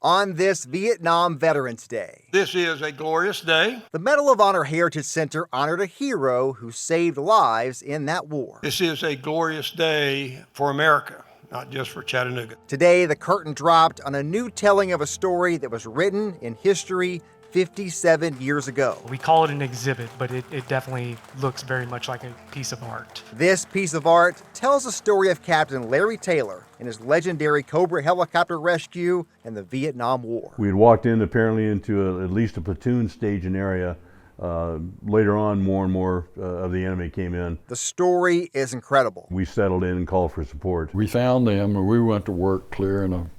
on this Vietnam Veterans Day. This is a glorious day. The Medal of Honor Heritage Center honored a hero who saved lives in that war. This is a glorious day for America, not just for Chattanooga. Today, the curtain dropped on a new telling of a story that was written in history 57 years ago. We call it an exhibit, but it definitely looks very much like a piece of art. This piece of art tells the story of Captain Larry Taylor and his legendary Cobra helicopter rescue in the Vietnam War. We had walked in apparently into at least a platoon staging area. Later on, more and more of the enemy came in. The story is incredible. We settled in and called for support. We found them and we went to work clearing a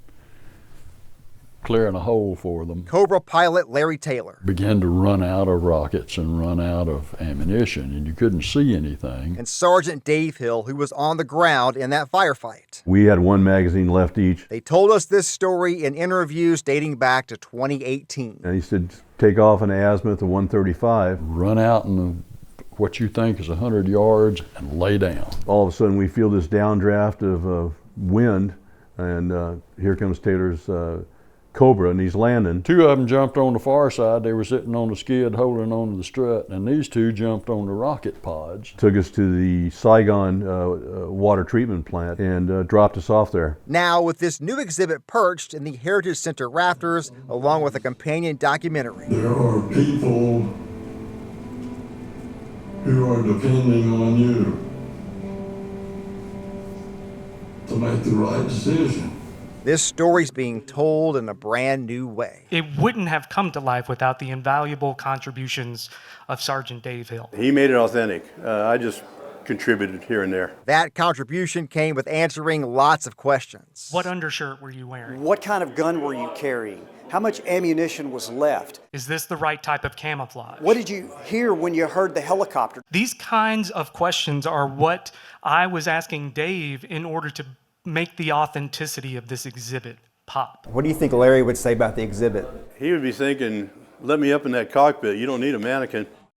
hole for them. Cobra pilot Larry Taylor Began to run out of rockets and run out of ammunition, and you couldn't see anything. and Sergeant Dave Hill, who was on the ground in that firefight. We had one magazine left each. They told us this story in interviews dating back to 2018. And he said, take off an azimuth of 135. Run out in what you think is 100 yards and lay down. All of a sudden we feel this downdraft of wind, and here comes Taylor's Cobra, and he's landing. Two of them jumped on the far side. They were sitting on the skid holding onto the strut, and these two jumped on the rocket pods. Took us to the Saigon water treatment plant and dropped us off there. Now, with this new exhibit perched in the Heritage Center rafters, along with a companion documentary. There are people who are depending on you to make the right decision. This story's being told in a brand new way. It wouldn't have come to life without the invaluable contributions of Sergeant Dave Hill. He made it authentic. I just contributed here and there. That contribution came with answering lots of questions. What undershirt were you wearing? What kind of gun were you carrying? How much ammunition was left? Is this the right type of camouflage? What did you hear when you heard the helicopter? These kinds of questions are what I was asking Dave in order to make the authenticity of this exhibit pop. What do you think Larry would say about the exhibit? He would be thinking, let me up in that cockpit. You don't need a mannequin.